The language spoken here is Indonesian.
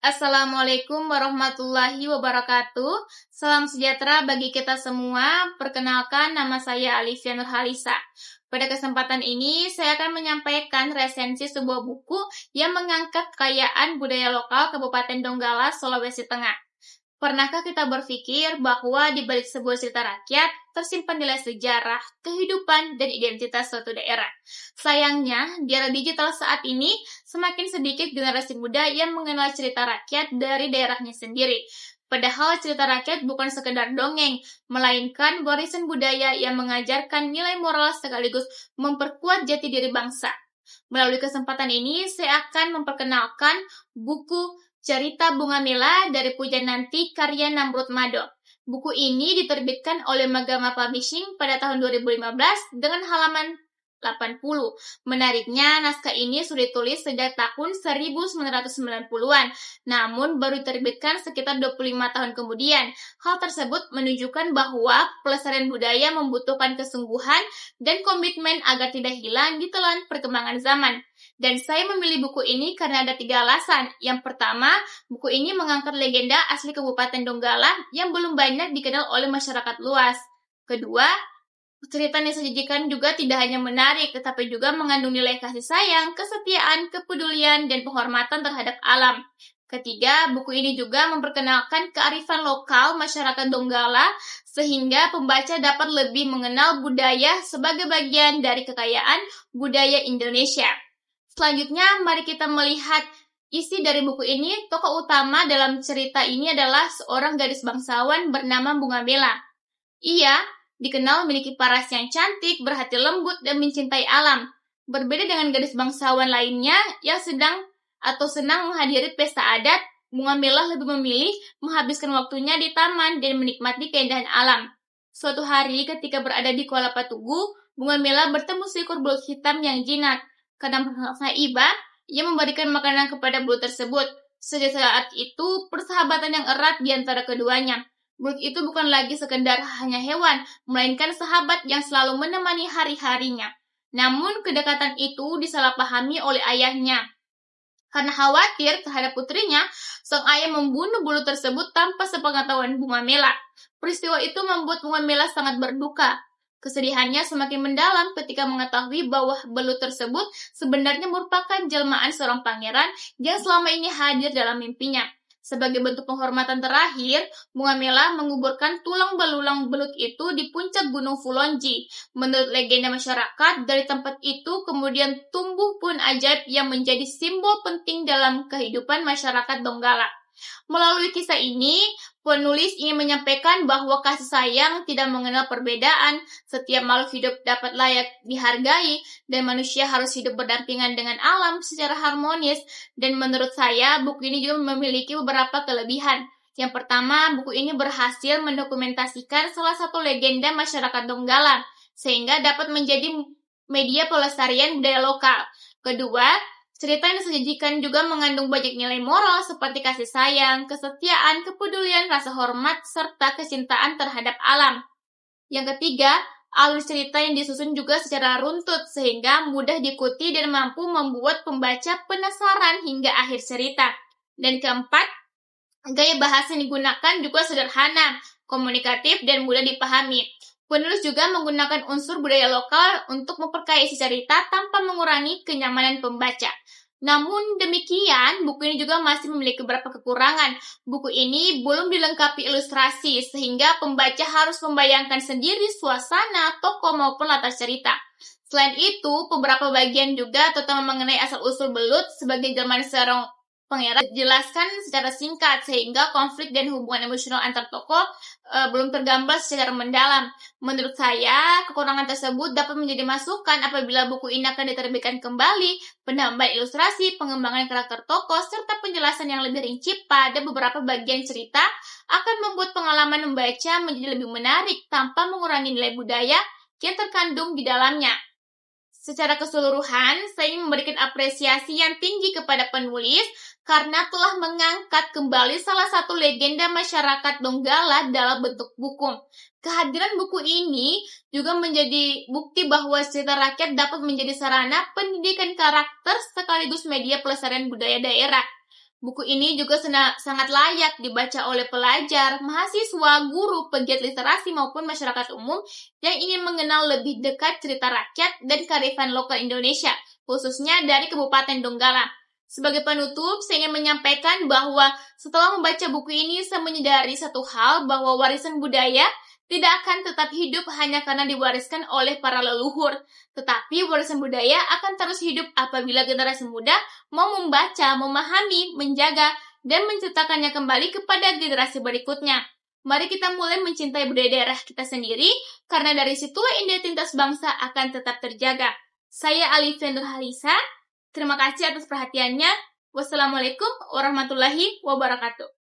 Assalamualaikum warahmatullahi wabarakatuh. Salam sejahtera bagi kita semua. Perkenalkan, nama saya Alifia Nurhalisa. Pada kesempatan ini, saya akan menyampaikan resensi sebuah buku yang mengangkat kekayaan budaya lokal Kabupaten Donggala, Sulawesi Tengah. Pernahkah kita berpikir bahwa di balik sebuah cerita rakyat tersimpan nilai sejarah, kehidupan, dan identitas suatu daerah? Sayangnya, di era digital saat ini, semakin sedikit generasi muda yang mengenal cerita rakyat dari daerahnya sendiri. Padahal cerita rakyat bukan sekedar dongeng, melainkan warisan budaya yang mengajarkan nilai moral sekaligus memperkuat jati diri bangsa. Melalui kesempatan ini, saya akan memperkenalkan buku Cerita Bunga Mela dari Pujananti karya Namrud Mado. Buku ini diterbitkan oleh Magama Publishing pada tahun 2015 dengan halaman 80. Menariknya, naskah ini sudah ditulis sejak tahun 1990-an, namun baru diterbitkan sekitar 25 tahun kemudian. Hal tersebut menunjukkan bahwa pelestarian budaya membutuhkan kesungguhan dan komitmen agar tidak hilang di telan perkembangan zaman. Dan saya memilih buku ini karena ada 3 alasan. Yang pertama, buku ini mengangkat legenda asli Kabupaten Donggala yang belum banyak dikenal oleh masyarakat luas. Kedua, cerita yang disajikan juga tidak hanya menarik, tetapi juga mengandung nilai kasih sayang, kesetiaan, kepedulian, dan penghormatan terhadap alam. Ketiga, buku ini juga memperkenalkan kearifan lokal masyarakat Donggala, sehingga pembaca dapat lebih mengenal budaya sebagai bagian dari kekayaan budaya Indonesia. Selanjutnya, mari kita melihat isi dari buku ini. Tokoh utama dalam cerita ini adalah seorang gadis bangsawan bernama Bunga Mela. Ia dikenal memiliki paras yang cantik, berhati lembut, dan mencintai alam. Berbeda dengan gadis bangsawan lainnya yang senang menghadiri pesta adat, Bunga Mela lebih memilih menghabiskan waktunya di taman dan menikmati keindahan alam. Suatu hari ketika berada di Kuala Patugu, Bunga Mela bertemu seekor belut hitam yang jinak. Karena merasa iba, ia memberikan makanan kepada belut tersebut. Sejak saat itu, persahabatan yang erat di antara keduanya. Belut itu bukan lagi sekedar hanya hewan, melainkan sahabat yang selalu menemani hari-harinya. Namun, kedekatan itu disalahpahami oleh ayahnya. Karena khawatir terhadap putrinya, sang ayah membunuh belut tersebut tanpa sepengetahuan Bunga Mela. Peristiwa itu membuat Bunga Mela sangat berduka. Kesedihannya semakin mendalam ketika mengetahui bahwa belut tersebut sebenarnya merupakan jelmaan seorang pangeran yang selama ini hadir dalam mimpinya. Sebagai bentuk penghormatan terakhir, Bunga Mela menguburkan tulang belulang belut itu di puncak Gunung Fulonji. Menurut legenda masyarakat, dari tempat itu kemudian tumbuh pohon ajaib yang menjadi simbol penting dalam kehidupan masyarakat Donggala. Melalui kisah ini, penulis ingin menyampaikan bahwa kasih sayang tidak mengenal perbedaan, setiap makhluk hidup dapat layak dihargai, dan manusia harus hidup berdampingan dengan alam secara harmonis. Dan menurut saya, buku ini juga memiliki beberapa kelebihan. Yang pertama, buku ini berhasil mendokumentasikan salah satu legenda masyarakat Donggala, sehingga dapat menjadi media pelestarian budaya lokal. Kedua, cerita yang disajikan juga mengandung banyak nilai moral seperti kasih sayang, kesetiaan, kepedulian, rasa hormat, serta kecintaan terhadap alam. Yang ketiga, alur cerita yang disusun juga secara runtut sehingga mudah diikuti dan mampu membuat pembaca penasaran hingga akhir cerita. Dan keempat, gaya bahasa yang digunakan juga sederhana, komunikatif, dan mudah dipahami. Penulis juga menggunakan unsur budaya lokal untuk memperkaya isi cerita tanpa mengurangi kenyamanan pembaca. Namun demikian, buku ini juga masih memiliki beberapa kekurangan. Buku ini belum dilengkapi ilustrasi, sehingga pembaca harus membayangkan sendiri suasana, tokoh, maupun latar cerita. Selain itu, beberapa bagian juga terutama mengenai asal-usul belut sebagai jelmaan seorang pangeran dijelaskan secara singkat sehingga konflik dan hubungan emosional antar tokoh belum tergambar secara mendalam. Menurut saya, kekurangan tersebut dapat menjadi masukan apabila buku ini akan diterbitkan kembali. Penambahan ilustrasi, pengembangan karakter tokoh, serta penjelasan yang lebih rinci pada beberapa bagian cerita akan membuat pengalaman membaca menjadi lebih menarik tanpa mengurangi nilai budaya yang terkandung di dalamnya. Secara keseluruhan, saya memberikan apresiasi yang tinggi kepada penulis karena telah mengangkat kembali salah satu legenda masyarakat Donggala dalam bentuk buku. Kehadiran buku ini juga menjadi bukti bahwa cerita rakyat dapat menjadi sarana pendidikan karakter sekaligus media pelestarian budaya daerah. Buku ini juga sangat layak dibaca oleh pelajar, mahasiswa, guru, pegiat literasi maupun masyarakat umum yang ingin mengenal lebih dekat cerita rakyat dan kearifan lokal Indonesia, khususnya dari Kabupaten Donggala. Sebagai penutup, saya ingin menyampaikan bahwa setelah membaca buku ini, saya menyadari satu hal bahwa warisan budaya tidak akan tetap hidup hanya karena diwariskan oleh para leluhur, tetapi warisan budaya akan terus hidup apabila generasi muda mau membaca, memahami, menjaga, dan menceritakannya kembali kepada generasi berikutnya. Mari kita mulai mencintai budaya daerah kita sendiri, karena dari situlah identitas bangsa akan tetap terjaga. Saya Alifia Nurhalisa, terima kasih atas perhatiannya. Wassalamualaikum warahmatullahi wabarakatuh.